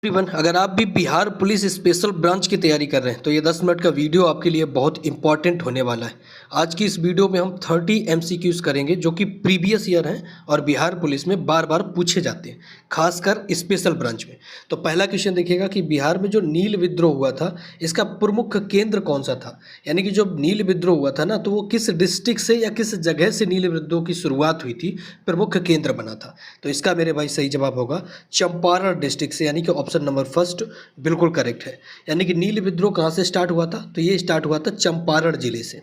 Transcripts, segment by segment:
Everyone, अगर आप भी बिहार पुलिस स्पेशल ब्रांच की तैयारी कर रहे हैं तो ये 10 मिनट का वीडियो आपके लिए बहुत इंपॉर्टेंट होने वाला है। आज की इस वीडियो में हम 30 एमसीक्यूज करेंगे जो कि प्रीवियस ईयर हैं और बिहार पुलिस में बार बार पूछे जाते हैं, खासकर स्पेशल ब्रांच में। तो पहला क्वेश्चन देखिएगा कि बिहार में जो नील विद्रोह हुआ था इसका प्रमुख केंद्र कौन सा था। यानी कि जब नील विद्रोह हुआ था ना, तो वो किस डिस्ट्रिक्ट से या किस जगह से नील विद्रोह की शुरुआत हुई थी, प्रमुख केंद्र बना था। तो इसका मेरे भाई सही जवाब होगा चंपारण डिस्ट्रिक्ट से, यानी कि ऑप्शन नंबर फर्स्ट बिल्कुल करेक्ट है। यानी कि नील विद्रोह कहाँ से स्टार्ट हुआ था, तो ये स्टार्ट हुआ था चंपारण जिले से।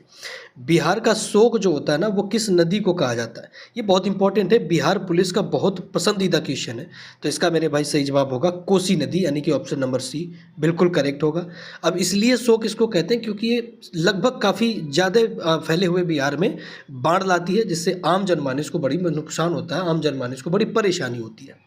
बिहार का शोक जो होता है ना, वो किस नदी को कहा जाता है, ये बहुत इंपॉर्टेंट है, बिहार पुलिस का बहुत पसंदीदा क्वेश्चन है। तो इसका मेरे भाई सही जवाब होगा कोसी नदी, यानी कि ऑप्शन नंबर सी बिल्कुल करेक्ट होगा। अब इसलिए शोक इसको कहते हैं क्योंकि ये लगभग काफ़ी ज़्यादा फैले हुए बिहार में बाढ़ लाती है, जिससे आम जनमानस को बड़ी नुकसान होता है, आम जनमानस को बड़ी परेशानी होती है।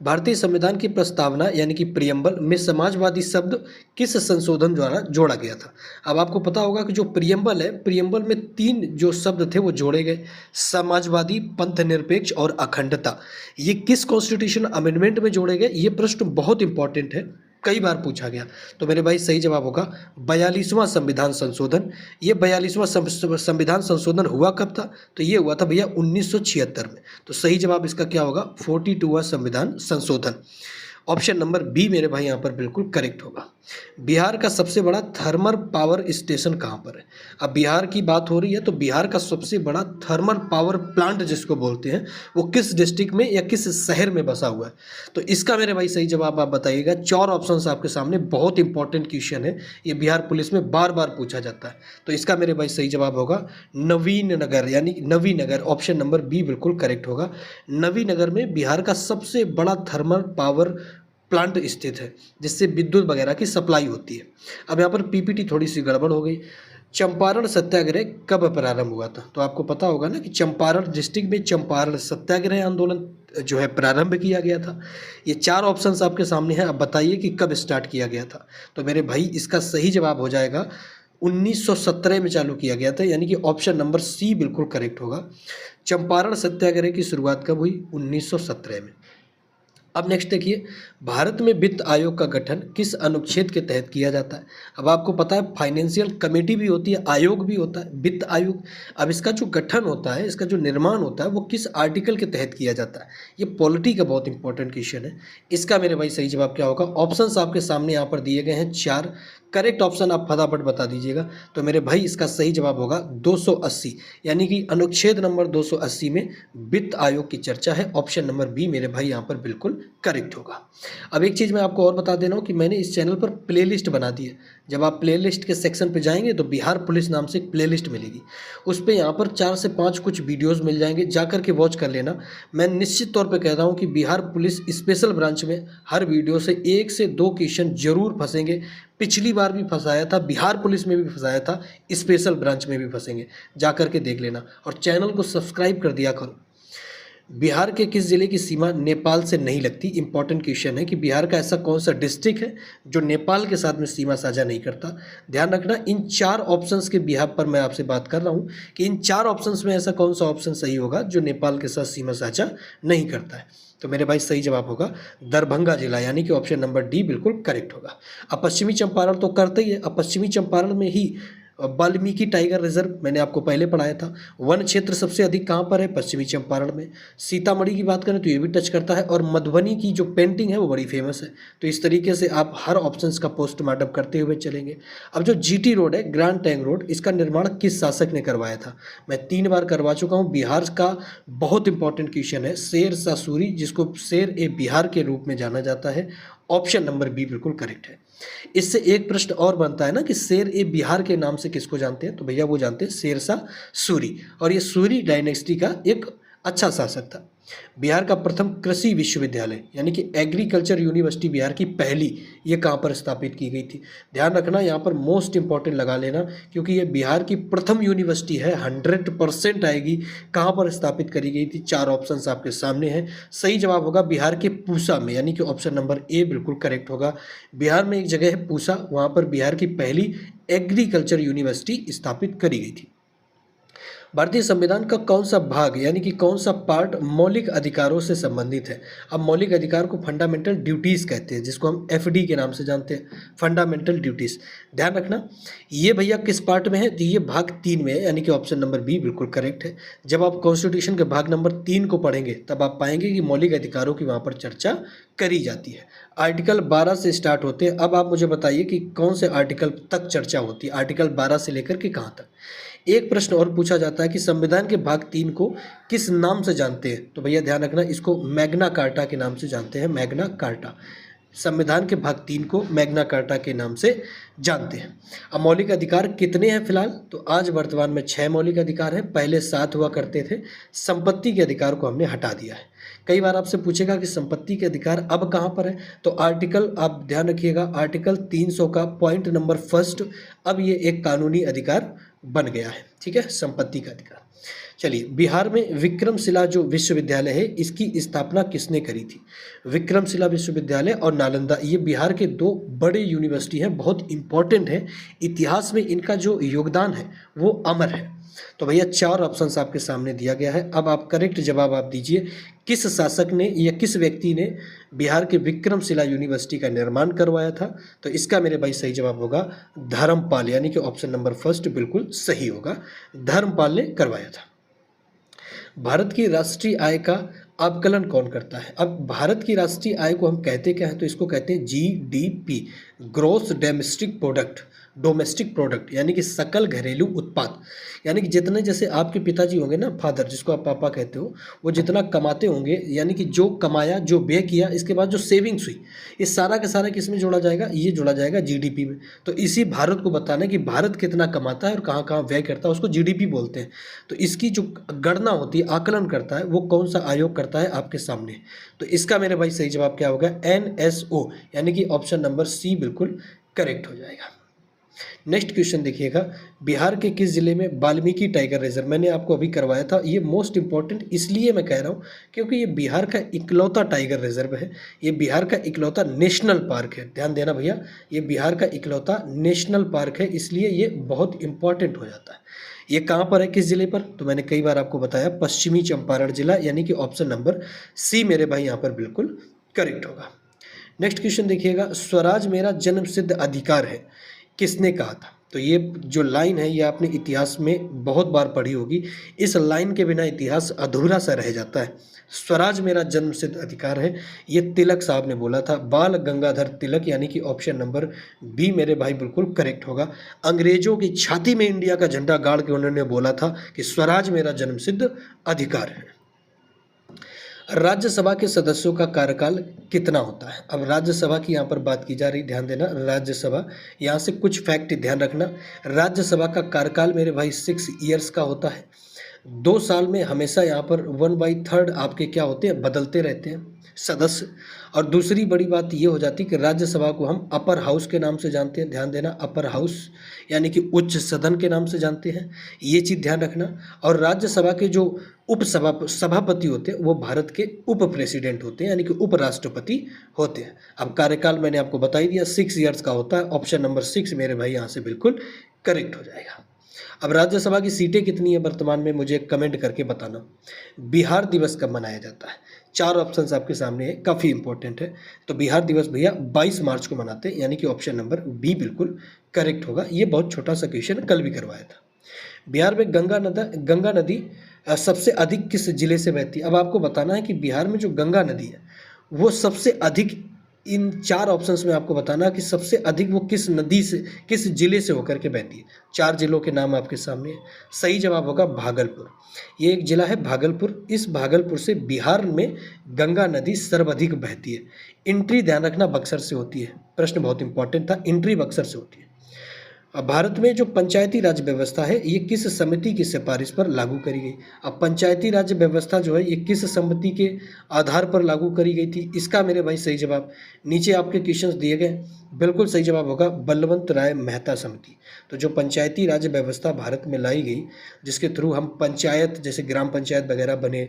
भारतीय संविधान की प्रस्तावना यानी कि प्रियम्बल में समाजवादी शब्द किस संशोधन द्वारा जोड़ा गया था। अब आपको पता होगा कि जो प्रियम्बल है, प्रियम्बल में 3 जो शब्द थे वो जोड़े गए, समाजवादी, पंथ निरपेक्ष और अखंडता। ये किस कॉन्स्टिट्यूशन अमेंडमेंट में जोड़े गए, ये प्रश्न बहुत इंपॉर्टेंट है, कई बार पूछा गया। तो मेरे भाई सही जवाब होगा 42वां संविधान संशोधन। ये 42वां संविधान संशोधन हुआ कब था, तो ये हुआ था भैया 1976 में। तो सही जवाब इसका क्या होगा 42वां संविधान संशोधन। ऑप्शन नंबर बी मेरे भाई यहाँ पर बिल्कुल करेक्ट होगा। बिहार का सबसे बड़ा थर्मल पावर स्टेशन कहाँ पर है। अब बिहार की बात हो रही है तो बिहार का सबसे बड़ा थर्मल पावर प्लांट जिसको बोलते हैं वो किस डिस्ट्रिक्ट में या किस शहर में बसा हुआ है। तो इसका मेरे भाई सही जवाब आप बताइएगा। 4 ऑप्शंस आपके सामने, बहुत इंपॉर्टेंट क्वेश्चन है, ये बिहार पुलिस में बार बार पूछा जाता है। तो इसका मेरे भाई सही जवाब होगा नवीन नगर, यानी नवीन नगर, ऑप्शन नंबर बी बिल्कुल करेक्ट होगा। नवीन नगर में बिहार का सबसे बड़ा थर्मल पावर प्लांट स्थित है, जिससे विद्युत वगैरह की सप्लाई होती है। अब यहाँ पर पीपीटी थोड़ी सी गड़बड़ हो गई। चंपारण सत्याग्रह कब प्रारंभ हुआ था, तो आपको पता होगा ना कि चंपारण डिस्ट्रिक्ट में चंपारण सत्याग्रह आंदोलन जो है प्रारंभ किया गया था। ये 4 ऑप्शंस आपके सामने हैं, अब बताइए कि कब स्टार्ट किया गया था। तो मेरे भाई इसका सही जवाब हो जाएगा 1917 में चालू किया गया था, यानी कि ऑप्शन नंबर सी बिल्कुल करेक्ट होगा। चंपारण सत्याग्रह की शुरुआत कब हुई, 1917 में। अब नेक्स्ट देखिए, भारत में वित्त आयोग का गठन किस अनुच्छेद के तहत किया जाता है। अब आपको पता है फाइनेंशियल कमेटी भी होती है, आयोग भी होता है, वित्त आयोग। अब इसका जो गठन होता है, इसका जो निर्माण होता है वो किस आर्टिकल के तहत किया जाता है। ये पॉलिटी का बहुत इंपॉर्टेंट क्वेश्चन है। इसका मेरे भाई सही जवाब क्या होगा, ऑप्शंस आपके सामने यहाँ पर दिए गए हैं 4, करेक्ट ऑप्शन आप फटाफट बता दीजिएगा। तो मेरे भाई इसका सही जवाब होगा 280, यानी कि अनुच्छेद नंबर 280 में वित्त आयोग की चर्चा है। ऑप्शन नंबर बी मेरे भाई यहाँ पर बिल्कुल करेक्ट होगा। अब एक चीज़ मैं आपको और बता दे रहा हूँ कि मैंने इस चैनल पर प्लेलिस्ट बना दी है। जब आप प्लेलिस्ट के सेक्शन पे जाएंगे तो बिहार पुलिस नाम से एक प्लेलिस्ट मिलेगी, उस पर यहाँ पर 4 से 5 कुछ वीडियोज़ मिल जाएंगे, जा कर के वॉच कर लेना। मैं निश्चित तौर पर कह रहा हूँ कि बिहार पुलिस स्पेशल ब्रांच में हर वीडियो से 1 से 2 क्वेश्चन जरूर फंसेंगे। पिछली बार भी फंसाया था, बिहार पुलिस में भी फंसाया था, स्पेशल ब्रांच में भी फंसेंगे, जा कर के देख लेना और चैनल को सब्सक्राइब कर दिया करो। बिहार के किस जिले की सीमा नेपाल से नहीं लगती, इंपॉर्टेंट क्वेश्चन है कि बिहार का ऐसा कौन सा डिस्ट्रिक्ट है जो नेपाल के साथ में सीमा साझा नहीं करता। ध्यान रखना, इन 4 ऑप्शंस के बिहार पर मैं आपसे बात कर रहा हूँ कि इन 4 ऑप्शंस में ऐसा कौन सा ऑप्शन सही होगा जो नेपाल के साथ सीमा साझा नहीं करता है। तो मेरे भाई सही जवाब होगा दरभंगा जिला, यानी कि ऑप्शन नंबर डी बिल्कुल करेक्ट होगा। अब पश्चिमी चंपारण तो करते ही है, अब पश्चिमी चंपारण में ही वाल्मीकि टाइगर रिजर्व मैंने आपको पहले पढ़ाया था। वन क्षेत्र सबसे अधिक कहाँ पर है, पश्चिमी चंपारण में। सीतामढ़ी की बात करें तो ये भी टच करता है, और मधुबनी की जो पेंटिंग है वो बड़ी फेमस है। तो इस तरीके से आप हर ऑप्शंस का पोस्टमार्टम करते हुए चलेंगे। अब जो जीटी रोड है, ग्रैंड टैंक रोड, इसका निर्माण किस शासक ने करवाया था। मैं 3 बार करवा चुका हूँ। बिहार का बहुत इंपॉर्टेंट क्वेश्चन है, शेर शाह सूरी, जिसको शेर ए बिहार के रूप में जाना जाता है। ऑप्शन नंबर बी बिल्कुल करेक्ट है। इससे एक प्रश्न और बनता है ना कि शेर ए बिहार के नाम से किसको जानते हैं, तो भैया वो जानते हैं शेर शाह सूरी, और ये सूरी डायनेस्टी का एक अच्छा शासक था। बिहार का प्रथम कृषि विश्वविद्यालय यानी कि एग्रीकल्चर यूनिवर्सिटी बिहार की पहली, ये कहाँ पर स्थापित की गई थी। ध्यान रखना, यहाँ पर मोस्ट इंपॉर्टेंट लगा लेना, क्योंकि ये बिहार की प्रथम यूनिवर्सिटी है, 100% आएगी। कहाँ पर स्थापित करी गई थी, 4 ऑप्शंस आपके सामने हैं। सही जवाब होगा बिहार के पूसा में, यानी कि ऑप्शन नंबर ए बिल्कुल करेक्ट होगा। बिहार में एक जगह है पूसा, वहाँ पर बिहार की पहली एग्रीकल्चर यूनिवर्सिटी स्थापित करी गई थी। भारतीय संविधान का कौन सा भाग यानी कि कौन सा पार्ट मौलिक अधिकारों से संबंधित है? अब मौलिक अधिकार को फंडामेंटल ड्यूटीज़ कहते हैं, जिसको हम एफडी के नाम से जानते हैं, फंडामेंटल ड्यूटीज़। ध्यान रखना, ये भैया किस पार्ट में है? तो ये भाग 3 में है, यानी कि ऑप्शन नंबर बी बिल्कुल करेक्ट है। जब आप कॉन्स्टिट्यूशन के भाग नंबर 3 को पढ़ेंगे तब आप पाएंगे कि मौलिक अधिकारों की वहाँ पर चर्चा करी जाती है। आर्टिकल 12 से स्टार्ट होते हैं। अब आप मुझे बताइए कि कौन से आर्टिकल तक चर्चा होती है, आर्टिकल 12 से लेकर के कहाँ तक। एक प्रश्न और पूछा जाता है कि संविधान के भाग 3 को किस नाम से जानते हैं? तो भैया ध्यान रखना, इसको मैग्ना कार्टा के नाम से जानते हैं, मैग्ना कार्टा। संविधान के भाग 3 को मैग्ना कार्टा के नाम से जानते हैं। अब मौलिक अधिकार कितने हैं फिलहाल? तो आज वर्तमान में 6 मौलिक अधिकार हैं, पहले 7 हुआ करते थे। संपत्ति के अधिकार को हमने हटा दिया है। कई बार आपसे पूछेगा कि संपत्ति के अधिकार अब कहाँ पर है, तो आर्टिकल, आप ध्यान रखिएगा, आर्टिकल 300 का पॉइंट नंबर फर्स्ट, अब ये एक कानूनी अधिकार बन गया है। ठीक है, संपत्ति का अधिकार। चलिए, बिहार में विक्रमशिला जो विश्वविद्यालय है, इसकी स्थापना किसने करी थी? विक्रमशिला विश्वविद्यालय और नालंदा, ये बिहार के 2 बड़े यूनिवर्सिटी हैं, बहुत इंपॉर्टेंट है। इतिहास में इनका जो योगदान है वो अमर है। तो भैया 4 ऑप्शंस आपके सामने दिया गया है। अब आप करेक्ट जवाब आप दीजिए, किस शासक ने या किस व्यक्ति ने बिहार के विक्रमशिला यूनिवर्सिटी का निर्माण करवाया था? तो इसका मेरे भाई सही जवाब होगा धर्मपाल, यानी कि ऑप्शन नंबर फर्स्ट बिल्कुल सही होगा, धर्मपाल ने करवाया था। भारत की राष्ट्रीय आय का आकलन कौन करता है? अब भारत की राष्ट्रीय आय को हम कहते क्या हैं? तो इसको कहते हैं जीडीपी, ग्रोस डोमेस्टिक प्रोडक्ट, यानी कि सकल घरेलू उत्पाद। यानी कि जितने, जैसे आपके पिताजी होंगे ना, फादर जिसको आप पापा कहते हो, वो जितना कमाते होंगे, यानी कि जो कमाया, जो व्यय किया, इसके बाद जो सेविंग्स हुई, ये सारा का सारा किस में जोड़ा जाएगा? ये जोड़ा जाएगा जीडीपी में। तो इसी भारत को बताना है कि भारत कितना कमाता है और कहाँ कहाँ व्यय करता है, उसको जीडीपी बोलते हैं। तो इसकी जो गणना होती है, आकलन करता है, वो कौन सा आयोग करता है आपके सामने? तो इसका मेरे भाई सही जवाब क्या होगा? एनएसओ, यानी कि ऑप्शन नंबर सी बिल्कुल करेक्ट हो जाएगा। नेक्स्ट क्वेश्चन देखिएगा, बिहार के किस जिले में वाल्मीकि टाइगर रिजर्व? मैंने आपको अभी करवाया था, ये मोस्ट इंपॉर्टेंट इसलिए मैं कह रहा हूँ क्योंकि ये बिहार का इकलौता टाइगर रिजर्व है, ये बिहार का इकलौता नेशनल पार्क है। ध्यान देना भैया, ये बिहार का इकलौता नेशनल पार्क है, इसलिए ये बहुत इंपॉर्टेंट हो जाता है। ये कहाँ पर है, किस जिले पर? तो मैंने कई बार आपको बताया, पश्चिमी चंपारण जिला, यानी कि ऑप्शन नंबर सी मेरे भाई यहाँ पर बिल्कुल करेक्ट होगा। नेक्स्ट क्वेश्चन देखिएगा, स्वराज मेरा जन्मसिद्ध अधिकार है, किसने कहा था? तो ये जो लाइन है, ये आपने इतिहास में बहुत बार पढ़ी होगी। इस लाइन के बिना इतिहास अधूरा सा रह जाता है। स्वराज मेरा जन्मसिद्ध अधिकार है, ये तिलक साहब ने बोला था, बाल गंगाधर तिलक, यानी कि ऑप्शन नंबर बी मेरे भाई बिल्कुल करेक्ट होगा। अंग्रेजों की छाती में इंडिया का झंडा गाड़ के उन्होंने बोला था कि स्वराज मेरा जन्मसिद्ध अधिकार है। राज्यसभा के सदस्यों का कार्यकाल कितना होता है? अब राज्यसभा की यहाँ पर बात की जा रही, ध्यान देना, राज्यसभा, यहाँ से कुछ फैक्ट ध्यान रखना। राज्यसभा का कार्यकाल मेरे भाई 6 ईयर्स का होता है। 2 साल में हमेशा यहाँ पर 1/3 आपके क्या होते हैं, बदलते रहते हैं सदस्य। और दूसरी बड़ी बात ये हो जाती है कि राज्यसभा को हम अपर हाउस के नाम से जानते हैं, ध्यान देना, अपर हाउस यानी कि उच्च सदन के नाम से जानते हैं, ये चीज़ ध्यान रखना। और राज्यसभा के जो सभापति होते हैं वो भारत के उप प्रेसिडेंट होते हैं, यानी कि उपराष्ट्रपति होते हैं। अब कार्यकाल मैंने आपको बता ही दिया, 6 ईयर्स का होता है, ऑप्शन नंबर 6 मेरे भाई यहाँ से बिल्कुल करेक्ट हो जाएगा। अब राज्यसभा की सीटें कितनी है वर्तमान में, मुझे कमेंट करके बताना। बिहार दिवस कब मनाया जाता है? 4 ऑप्शंस आपके सामने है, काफ़ी इंपॉर्टेंट है। तो बिहार दिवस भैया 22 मार्च को मनाते हैं, यानी कि ऑप्शन नंबर बी बिल्कुल करेक्ट होगा। ये बहुत छोटा सा क्वेश्चन कल भी करवाया था। बिहार में गंगा नदी सबसे अधिक किस जिले से बहती है? अब आपको बताना है कि बिहार में जो गंगा नदी है वो सबसे अधिक, इन 4 ऑप्शंस में आपको बताना कि सबसे अधिक वो किस नदी से, किस जिले से होकर के बहती है। 4 जिलों के नाम आपके सामने है। सही जवाब होगा भागलपुर। ये एक जिला है भागलपुर, इस भागलपुर से बिहार में गंगा नदी सर्वाधिक बहती है। एंट्री ध्यान रखना बक्सर से होती है, प्रश्न बहुत इंपॉर्टेंट था, एंट्री बक्सर से होती है। अब भारत में जो पंचायती राज व्यवस्था है ये किस समिति की सिफारिश पर लागू करी गई? अब पंचायती राज व्यवस्था जो है ये किस समिति के आधार पर लागू करी गई थी? इसका मेरे भाई सही जवाब नीचे आपके क्वेश्चंस दिए गए, बिल्कुल सही जवाब होगा बलवंत राय मेहता समिति। तो जो पंचायती राज व्यवस्था भारत में लाई गई, जिसके थ्रू हम पंचायत, जैसे ग्राम पंचायत वगैरह बने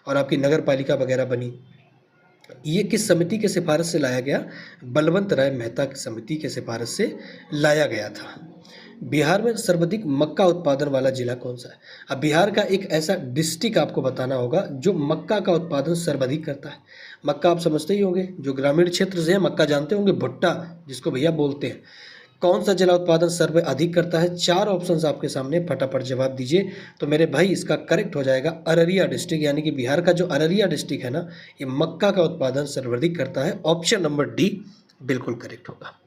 और आपकी नगर पालिका वगैरह बनी, ये किस समिति के सिफारिश से लाया गया? बलवंत राय मेहता की समिति के सिफारिश से लाया गया था। बिहार में सर्वाधिक मक्का उत्पादन वाला जिला कौन सा है? अब बिहार का एक ऐसा डिस्ट्रिक्ट आपको बताना होगा जो मक्का का उत्पादन सर्वाधिक करता है। मक्का आप समझते ही होंगे, जो ग्रामीण क्षेत्र से है मक्का जानते होंगे, भुट्टा जिसको भैया बोलते हैं। कौन सा जिला उत्पादन सर्वाधिक करता है? 4 ऑप्शंस आपके सामने, फटाफट जवाब दीजिए। तो मेरे भाई इसका करेक्ट हो जाएगा अररिया डिस्ट्रिक्ट, यानी कि बिहार का जो अररिया डिस्ट्रिक्ट है ना, ये मक्का का उत्पादन सर्वाधिक करता है। ऑप्शन नंबर डी बिल्कुल करेक्ट होगा।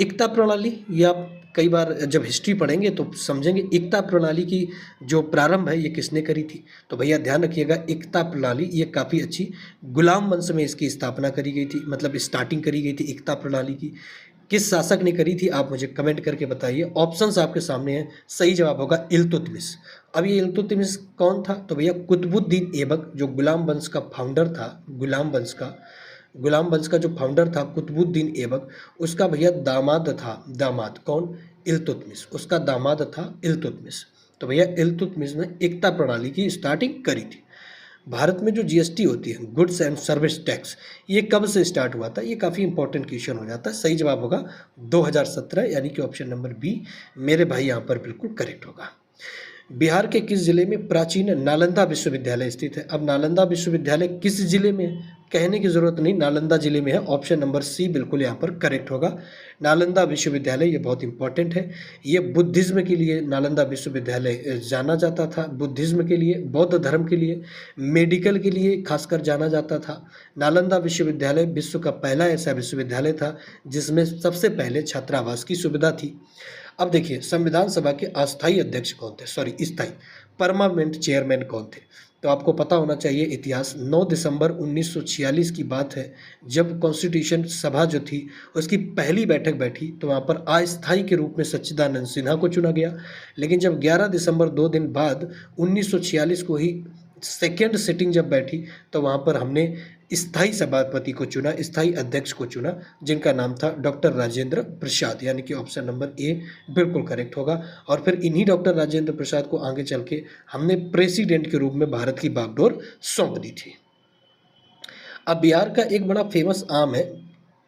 एकता प्रणाली, ये आप कई बार जब हिस्ट्री पढ़ेंगे तो समझेंगे। एकता प्रणाली की जो प्रारंभ है ये किसने करी थी? तो भैया ध्यान रखिएगा, एकता प्रणाली ये काफ़ी अच्छी गुलाम वंश में इसकी स्थापना करी गई थी, मतलब स्टार्टिंग करी गई थी एकता प्रणाली की। किस शासक ने करी थी आप मुझे कमेंट करके बताइए। ऑप्शंस आपके सामने हैं, सही जवाब होगा इल्तुतमिश। अब ये इल्तुतमिश कौन था? तो भैया कुतुबुद्दीन ऐबक, जो गुलाम वंश का फाउंडर था, गुलाम वंश का जो फाउंडर था कुतुबुद्दीन ऐबक, उसका भैया दामाद था। दामाद कौन? इल्तुतमिश, उसका दामाद था इल्तुतमिश। तो भैया इल्तुतमिश ने एकता प्रणाली की स्टार्टिंग करी थी। भारत में जो जीएसटी होती है, गुड्स एंड सर्विस टैक्स, ये कब से स्टार्ट हुआ था? ये काफ़ी इंपॉर्टेंट क्वेश्चन हो जाता है। सही जवाब होगा 2017, यानी कि ऑप्शन नंबर बी मेरे भाई यहाँ पर बिल्कुल करेक्ट होगा। बिहार के किस जिले में प्राचीन नालंदा विश्वविद्यालय स्थित है? अब नालंदा विश्वविद्यालय किस जिले में है? कहने की जरूरत नहीं, नालंदा जिले में है। ऑप्शन नंबर सी बिल्कुल यहाँ पर करेक्ट होगा। नालंदा विश्वविद्यालय ये बहुत इंपॉर्टेंट है। ये बुद्धिज्म के लिए नालंदा विश्वविद्यालय जाना जाता था, बुद्धिज्म के लिए, बौद्ध धर्म के लिए, मेडिकल के लिए खासकर जाना जाता था। नालंदा विश्वविद्यालय विश्व का पहला ऐसा विश्वविद्यालय था जिसमें सबसे पहले छात्रावास की सुविधा थी। अब देखिए, संविधान सभा के अस्थायी अध्यक्ष कौन थे? स्थायी परमानेंट चेयरमैन कौन थे? तो आपको पता होना चाहिए इतिहास। 9 दिसंबर 1946 की बात है, जब कॉन्स्टिट्यूशन सभा जो थी उसकी पहली बैठक बैठी, तो वहाँ पर अस्थायी के रूप में सच्चिदानंद सिन्हा को चुना गया। लेकिन जब 11 दिसंबर 2 दिन बाद 1946 को ही सेकेंड सिटिंग जब बैठी, तो वहाँ पर हमने स्थायी सभापति को चुना, स्थायी अध्यक्ष को चुना, जिनका नाम था डॉक्टर राजेंद्र प्रसाद, यानी कि ऑप्शन नंबर ए बिल्कुल करेक्ट होगा। और फिर इन्हीं डॉक्टर राजेंद्र प्रसाद को आगे चल के हमने प्रेसिडेंट के रूप में भारत की बागडोर सौंप दी थी। अब बिहार का एक बड़ा फेमस आम है,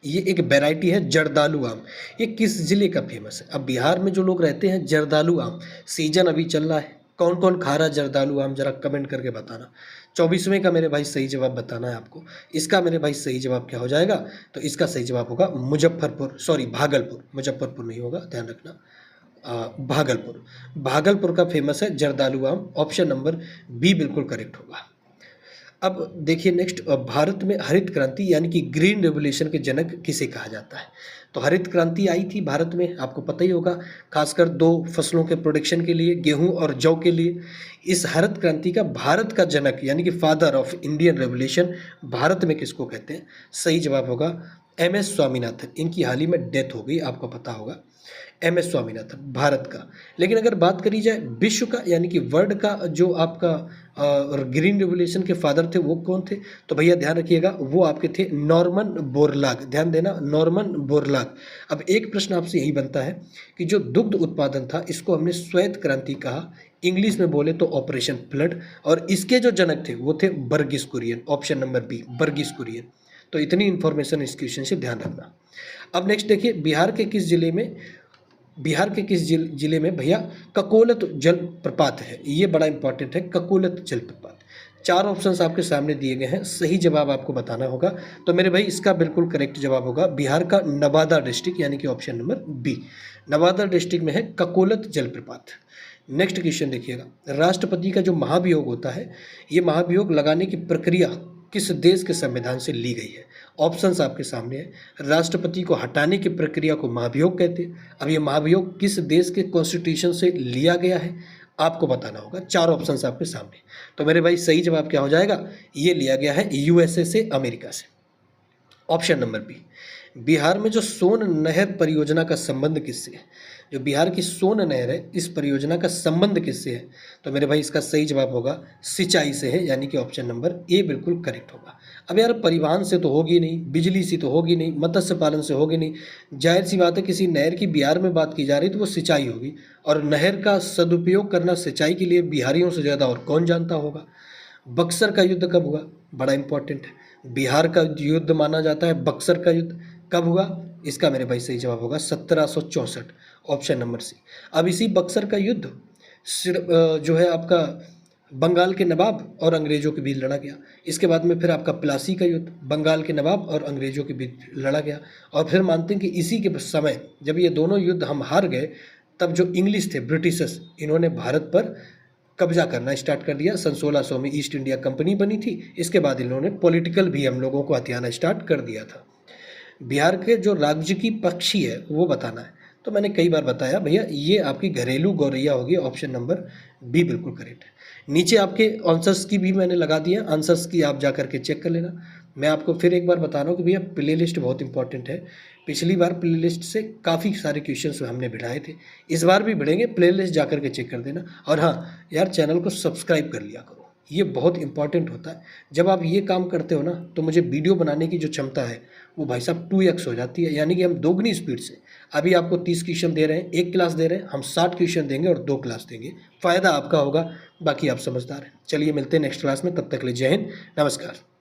ये एक वैरायटी है जर्दालू आम। ये किस जिले का फेमस है? अब बिहार में जो लोग रहते हैं, जर्दालू आम सीजन अभी चल रहा है। कौन कौन खा रहा है जर्दालू आम, जरा कमेंट करके बताना। 24वें का मेरे भाई सही जवाब बताना है आपको। इसका मेरे भाई सही जवाब क्या हो जाएगा? तो इसका सही जवाब होगा भागलपुर। मुजफ्फरपुर नहीं होगा, ध्यान रखना। भागलपुर का फेमस है जर्दालू आम। ऑप्शन नंबर बी बिल्कुल करेक्ट होगा। अब देखिए नेक्स्ट, भारत में हरित क्रांति यानी कि ग्रीन रेवोल्यूशन के जनक किसे कहा जाता है? तो हरित क्रांति आई थी भारत में, आपको पता ही होगा, खासकर 2 फसलों के प्रोडक्शन के लिए, गेहूं और जौ के लिए। इस हरित क्रांति का भारत का जनक यानी कि father of Indian revolution Bharat में किसको कहते हैं? सही जवाब होगा MS स्वामीनाथन। इनकी हाल ही में डेथ हो गई, आपको पता होगा। MS स्वामीनाथन भारत का। लेकिन अगर बात करी जाए विश्व का यानी कि वर्ल्ड का, जो आपका ग्रीन रेवोल्यूशन के फादर थे वो कौन थे? तो भैया ध्यान रखिएगा, वो आपके थे नॉर्मन बोरलाग। ध्यान देना, नॉर्मन बोरलाग। अब एक प्रश्न आपसे यही बनता है कि जो दुग्ध उत्पादन था इसको हमने श्वेत क्रांति कहा, इंग्लिश में बोले तो ऑपरेशन फ्लड, और इसके जो जनक थे वो थे Verghese Kurien. Option number B Verghese Kurien. तो इतनी इंफॉर्मेशन इस क्वेश्चन से ध्यान रखना। अब नेक्स्ट देखिए, बिहार के किस जिले में भैया ककोलत जलप्रपात है? ये बड़ा इंपॉर्टेंट है, ककोलत जलप्रपात। 4 ऑप्शंस आपके सामने दिए गए हैं, सही जवाब आपको बताना होगा। तो मेरे भाई इसका बिल्कुल करेक्ट जवाब होगा बिहार का नवादा डिस्ट्रिक्ट, यानी कि option number B Nawada district में है ककोलत जलप्रपात। नेक्स्ट क्वेश्चन देखिएगा, राष्ट्रपति का जो महाभियोग होता है, ये महाभियोग लगाने की प्रक्रिया किस देश के संविधान से ली गई है? ऑप्शंस आपके सामने है। राष्ट्रपति को हटाने की प्रक्रिया को महाभियोग कहते हैं। अब ये महाभियोग किस देश के कॉन्स्टिट्यूशन से लिया गया है आपको बताना होगा। 4 ऑप्शंस आपके सामने। तो मेरे भाई सही जवाब क्या हो जाएगा? ये लिया गया है USA से, अमेरिका से। Option number B. बिहार में जो सोन नहर परियोजना का संबंध किससे है? जो बिहार की सोन नहर है, इस परियोजना का संबंध किससे है? तो मेरे भाई इसका सही जवाब होगा सिंचाई से है, यानी कि ऑप्शन नंबर ए बिल्कुल करेक्ट होगा। अब यार परिवहन से तो होगी नहीं, बिजली से तो होगी नहीं, मत्स्य पालन से होगी नहीं, जाहिर सी बात है किसी नहर की बिहार में बात की जा रही तो वो सिंचाई होगी। और नहर का सदुपयोग करना सिंचाई के लिए बिहारियों से ज़्यादा और कौन जानता होगा। बक्सर का युद्ध कब हुआ? बड़ा इंपॉर्टेंट है। बिहार का युद्ध माना जाता है बक्सर का युद्ध कब हुआ? इसका मेरे भाई सही जवाब होगा 1764, ऑप्शन नंबर सी। अब इसी बक्सर का युद्ध जो है आपका बंगाल के नवाब और अंग्रेज़ों के बीच लड़ा गया। इसके बाद में फिर आपका प्लासी का युद्ध बंगाल के नवाब और अंग्रेज़ों के बीच लड़ा गया। और फिर मानते हैं कि इसी के समय जब ये दोनों युद्ध हम हार गए, तब जो इंग्लिश थे, ब्रिटिशर्स, इन्होंने भारत पर कब्जा करना स्टार्ट कर दिया। सन 1600 में ईस्ट इंडिया कंपनी बनी थी। इसके बाद इन्होंने पॉलिटिकल भी हम लोगों को हथियाना स्टार्ट कर दिया था। बिहार के जो राज्य की पक्षी है वो बताना है। तो मैंने कई बार बताया भैया, ये आपकी घरेलू गौरैया होगी, ऑप्शन नंबर बी बिल्कुल करेक्ट है। नीचे आपके आंसर्स की भी मैंने लगा दिया, आंसर्स की आप जा करके चेक कर लेना। मैं आपको फिर एक बार बता रहा हूँ कि भैया प्ले लिस्ट बहुत इंपॉर्टेंट है। पिछली बार प्ले लिस्ट से काफ़ी सारे क्वेश्चंस हमने बढ़ाए थे, इस बार भी बढ़ेंगे। प्ले लिस्ट जा करके चेक कर देना। और हाँ यार, चैनल को सब्सक्राइब कर लिया करो, ये बहुत इंपॉर्टेंट होता है। जब आप ये काम करते हो ना, तो मुझे वीडियो बनाने की जो क्षमता है वो भाई साहब 2x हो जाती है, यानी कि हम दोगुनी स्पीड से। अभी आपको 30 क्वेश्चन दे रहे हैं, एक क्लास दे रहे हैं, हम 60 क्वेश्चन देंगे और 2 क्लास देंगे। फ़ायदा आपका होगा, बाकी आप समझदार हैं। चलिए मिलते हैं नेक्स्ट क्लास में, तब तक के लिए जय हिंद, नमस्कार।